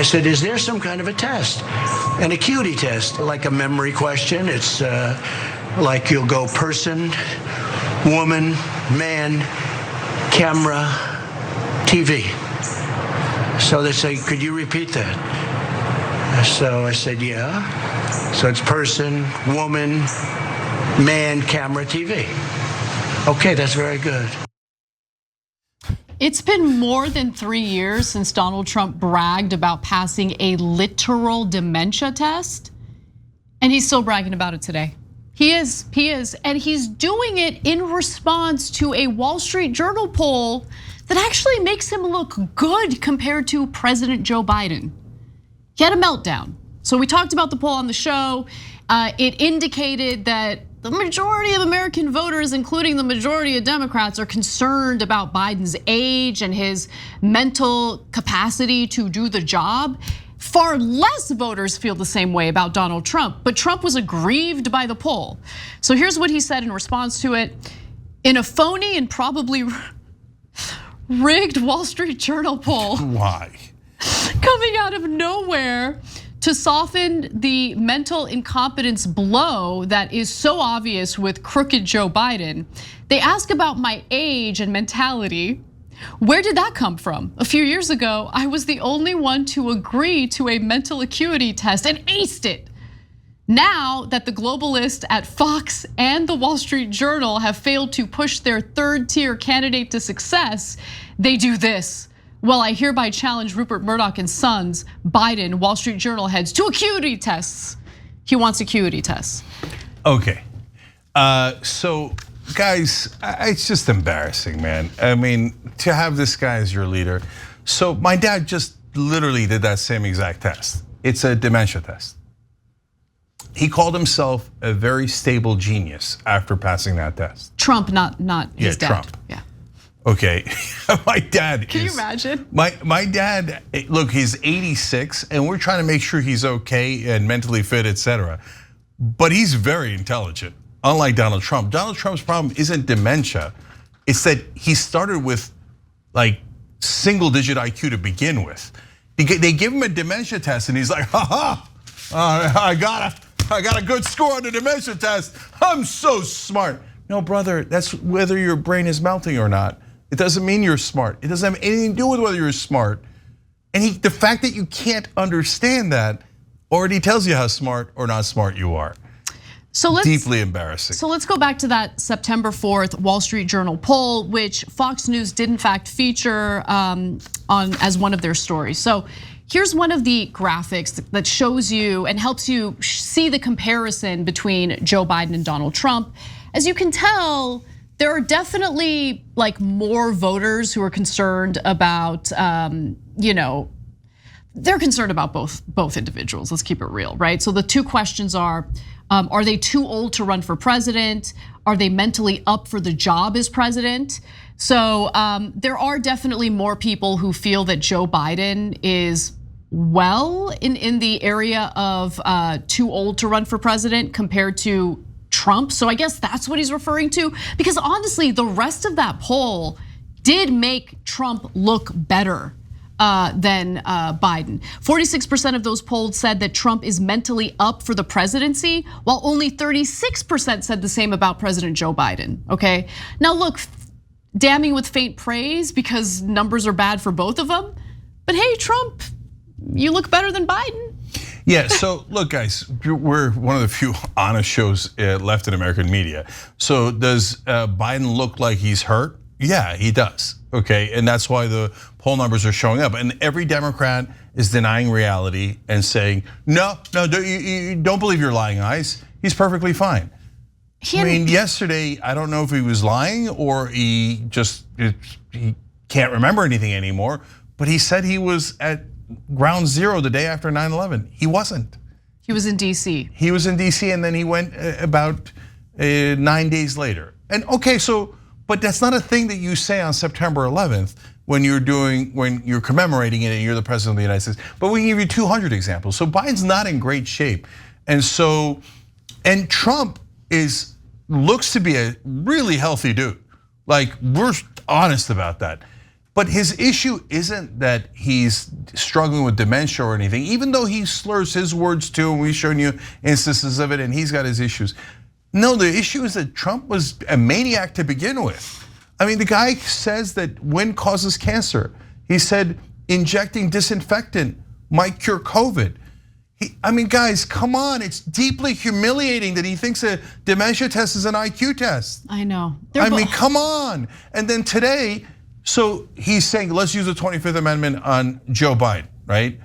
said, is there some kind of a test? An acuity test, like a memory question. It's like you'll go person, woman, man, camera, TV. So they say, could you repeat that? So I said, yeah. So it's person, woman, man, camera, TV. Okay, that's very good. It's been more than 3 years since Donald Trump bragged about passing a literal dementia test, and he's still bragging about it today. He is, and he's doing it in response to a Wall Street Journal poll that actually makes him look good compared to President Joe Biden. He had a meltdown. So we talked about the poll on the show. It indicated that the majority of American voters, including the majority of Democrats, are concerned about Biden's age and his mental capacity to do the job. Far less voters feel the same way about Donald Trump, but Trump was aggrieved by the poll. So here's what he said in response to it. In a phony and probably rigged Wall Street Journal poll. Why? Coming out of nowhere to soften the mental incompetence blow that is so obvious with crooked Joe Biden. They ask about my age and mentality. Where did that come from? A few years ago, I was the only one to agree to a mental acuity test and aced it. Now that the globalists at Fox and the Wall Street Journal have failed to push their third-tier candidate to success, they do this. Well, I hereby challenge Rupert Murdoch and Sons, Biden, Wall Street Journal heads to acuity tests. He wants acuity tests. Okay, so guys, it's just embarrassing, man. I mean, to have this guy as your leader. So my dad just literally did that same exact test. It's a dementia test. He called himself a very stable genius after passing that test. Trump, not his dad. Trump. Yeah. Okay, my dad. Can you imagine? My dad, look, he's 86, and we're trying to make sure he's okay and mentally fit, etc. But he's very intelligent, unlike Donald Trump. Donald Trump's problem isn't dementia; it's that he started with like single-digit IQ to begin with. They give him a dementia test, and he's like, "Ha ha! I got a good score on the dementia test. I'm so smart." No, brother, that's whether your brain is melting or not. It doesn't mean you're smart. It doesn't have anything to do with whether you're smart. And the fact that you can't understand that already tells you how smart or not smart you are. So deeply embarrassing. So let's go back to that September 4th Wall Street Journal poll, which Fox News did in fact feature as one of their stories. So here's one of the graphics that shows you and helps you see the comparison between Joe Biden and Donald Trump. As you can tell, there are definitely like more voters who are concerned about, they're concerned about both individuals. Let's keep it real, right? So the two questions are they too old to run for president? Are they mentally up for the job as president? So there are definitely more people who feel that Joe Biden is well in the area of too old to run for president compared to Trump. So I guess that's what he's referring to, because honestly, the rest of that poll did make Trump look better than Biden. 46% of those polled said that Trump is mentally up for the presidency, while only 36% said the same about President Joe Biden, okay? Now look, damning with faint praise because numbers are bad for both of them, but hey, Trump, you look better than Biden. Yeah, so look guys, we're one of the few honest shows left in American media. So does Biden look like he's hurt? Yeah, he does, okay? And that's why the poll numbers are showing up. And every Democrat is denying reality and saying, no, you don't believe your lying eyes. He's perfectly fine. I mean, yesterday, I don't know if he was lying or he can't remember anything anymore, but he said he was at ground zero the day after 9/11. He wasn't. He was in DC. He was in DC and then he went about 9 days later. And okay, so, but that's not a thing that you say on September 11th when you're commemorating it and you're the president of the United States. But we can give you 200 examples. So Biden's not in great shape. And Trump looks to be a really healthy dude. Like, we're honest about that. But his issue isn't that he's struggling with dementia or anything, even though he slurs his words too, and we've shown you instances of it, and he's got his issues. No, the issue is that Trump was a maniac to begin with. I mean, the guy says that wind causes cancer. He said injecting disinfectant might cure COVID. I mean, guys, come on. It's deeply humiliating that he thinks a dementia test is an IQ test. I know. I mean, come on. And then today, so he's saying, let's use the 25th Amendment on Joe Biden, right?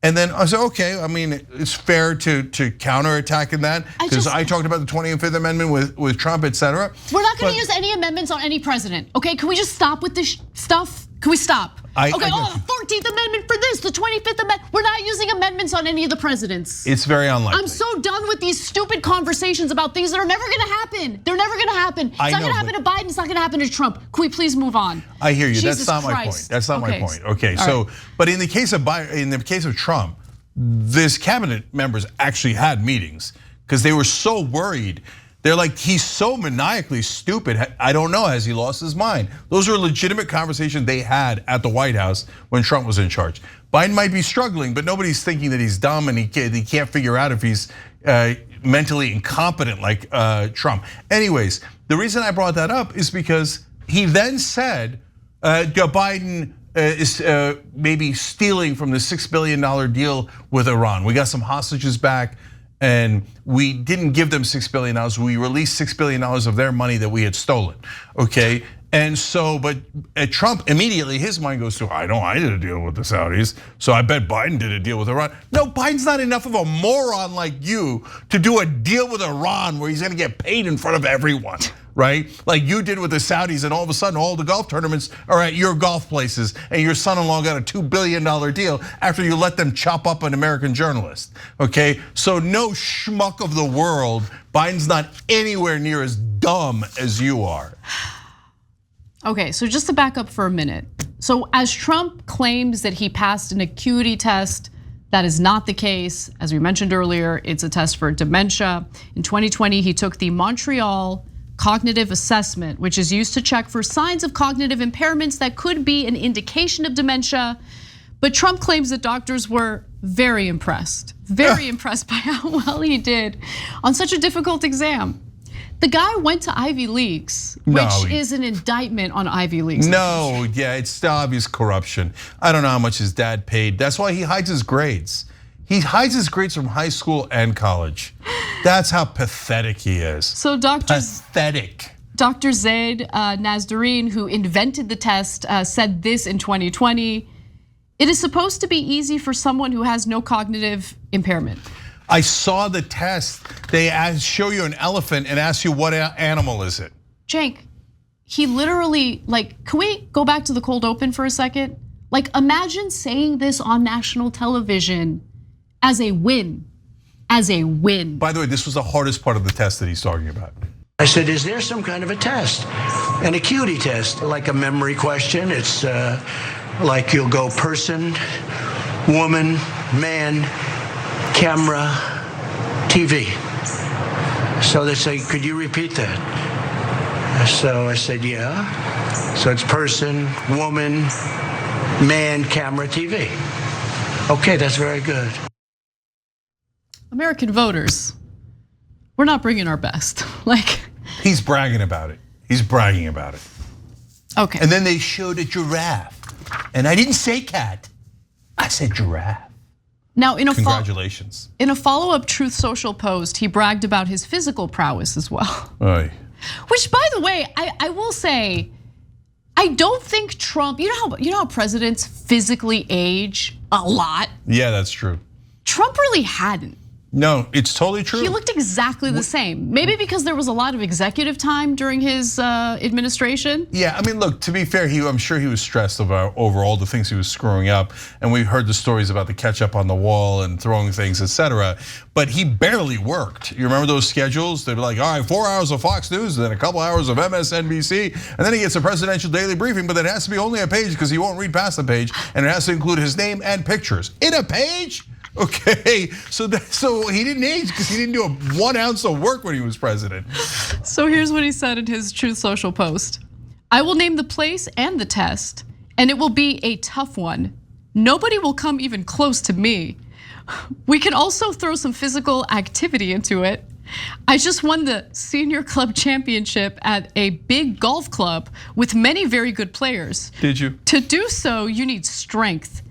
And then I said, okay, I mean, it's fair to counterattack in that because I talked about the 25th Amendment with Trump, et cetera. We're not going to use any amendments on any president, okay? Can we just stop with this stuff? Can we stop? Okay, the 14th Amendment for this, the 25th Amendment. We're not using amendments on any of the presidents. It's very unlikely. I'm so done with these stupid conversations about things that are never gonna happen. They're never gonna happen. It's not gonna happen to Biden, it's not gonna happen to Trump. Can we please move on? I hear you, Jesus that's not my point. That's not my point. Okay, so, but in the case of Biden, in the case of Trump, this cabinet members actually had meetings because they were so worried. They're like, he's so maniacally stupid. I don't know, has he lost his mind? Those are legitimate conversations they had at the White House when Trump was in charge. Biden might be struggling, but nobody's thinking that he's dumb and he can't figure out if he's mentally incompetent like Trump. Anyways, the reason I brought that up is because he then said Joe Biden is maybe stealing from the $6 billion deal with Iran. We got some hostages back. And we didn't give them $6 billion. We released $6 billion of their money that we had stolen, okay? And so, but Trump immediately, his mind goes to, I did a deal with the Saudis, so I bet Biden did a deal with Iran. No, Biden's not enough of a moron like you to do a deal with Iran where he's gonna get paid in front of everyone, right? Like you did with the Saudis, and all of a sudden all the golf tournaments are at your golf places, and your son-in-law got a $2 billion deal after you let them chop up an American journalist, okay? So no schmuck of the world, Biden's not anywhere near as dumb as you are. Okay, so just to back up for a minute. So as Trump claims that he passed an acuity test, that is not the case. As we mentioned earlier, it's a test for dementia. In 2020, he took the Montreal Cognitive Assessment, which is used to check for signs of cognitive impairments that could be an indication of dementia. But Trump claims that doctors were very impressed by how well he did on such a difficult exam. The guy went to Ivy Leagues, which is an indictment on Ivy Leagues. No, yeah, it's still obvious corruption. I don't know how much his dad paid. That's why he hides his grades. He hides his grades from high school and college. That's how pathetic he is. So pathetic. Dr. Zaid Nazdarine, who invented the test, said this in 2020. It is supposed to be easy for someone who has no cognitive impairment. I saw the test. They show you an elephant and ask you what animal is it. Cenk, he literally, like, can we go back to the cold open for a second? Like, imagine saying this on national television as a win, By the way, this was the hardest part of the test that he's talking about. I said, is there some kind of a test? An acuity test, like a memory question. It's like you'll go person, woman, man, camera, TV. So they say, could you repeat that? So I said, yeah. So it's person, woman, man, camera, TV. Okay, that's very good. American voters, we're not bringing our best. Like, he's bragging about it. Okay. And then they showed a giraffe. And I didn't say cat, I said giraffe. Now, congratulations. In a follow-up Truth Social post, he bragged about his physical prowess as well. Oy. Which, by the way, I will say, I don't think Trump, you know how presidents physically age a lot? Yeah, that's true. Trump really hadn't. No, it's totally true. He looked exactly the same. Maybe because there was a lot of executive time during his administration. Yeah, I mean, look, to be fair, I'm sure he was stressed over all the things he was screwing up. And we heard the stories about the ketchup on the wall and throwing things, etc. But he barely worked. You remember those schedules? They were like, all right, 4 hours of Fox News, and then a couple hours of MSNBC. And then he gets a presidential daily briefing, but it has to be only a page because he won't read past the page. And it has to include his name and pictures. In a page? Okay, so he didn't age because he didn't do 1 ounce of work when he was president. So here's what he said in his Truth Social post. I will name the place and the test and it will be a tough one. Nobody will come even close to me. We can also throw some physical activity into it. I just won the senior club championship at a big golf club with many very good players. Did you? To do so, you need strength,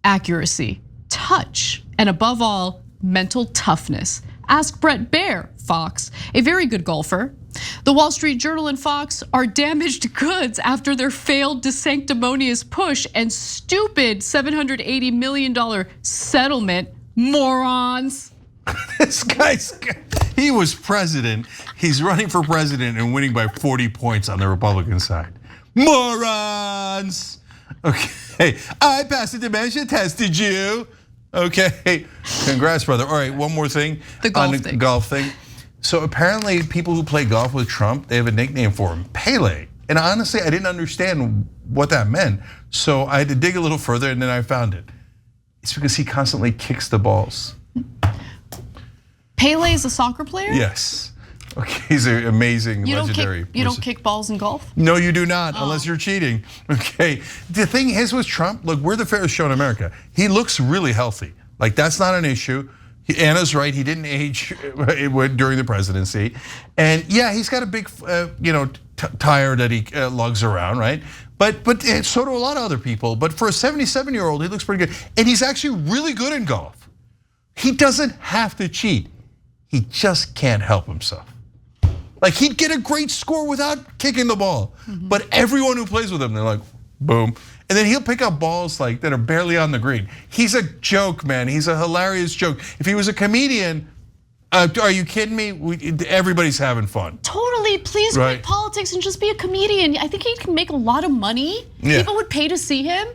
accuracy, touch, and above all, mental toughness. Ask Brett Baer, Fox, a very good golfer. The Wall Street Journal and Fox are damaged goods after their failed sanctimonious push and stupid $780 million settlement. Morons. This guy's, he was president. He's running for president and winning by 40 points on the Republican side. Morons. Okay, I passed the dementia test, did you? Okay, congrats, brother. All right, one more thing. The golf on the thing. Golf thing. So apparently people who play golf with Trump, they have a nickname for him, Pele. And honestly, I didn't understand what that meant. So I had to dig a little further and then I found it. It's because he constantly kicks the balls. Pele is a soccer player? Yes. Okay, he's an amazing, legendary. You don't kick balls in golf? No, you do not, unless you're cheating. Okay, the thing is with Trump, look, we're the fairest show in America. He looks really healthy. Like that's not an issue. Anna's right, he didn't age during the presidency. And yeah, he's got a big tire that he lugs around, right? But so do a lot of other people. But for a 77-year-old, he looks pretty good. And he's actually really good in golf. He doesn't have to cheat. He just can't help himself. Like he'd get a great score without kicking the ball. But everyone who plays with him, they're like, boom. And then he'll pick up balls like that are barely on the green. He's a joke, man. He's a hilarious joke. If he was a comedian, are you kidding me? Everybody's having fun. Totally, please quit politics and just be a comedian. I think he can make a lot of money. Yeah. People would pay to see him.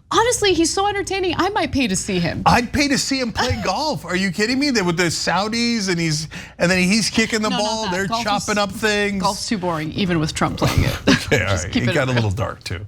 Honestly, he's so entertaining. I might pay to see him. I'd pay to see him play golf. Are you kidding me? With the Saudis and then he's kicking the ball. They're chopping up things. Golf's too boring, even with Trump playing it. Okay, all right. It got a little dark too.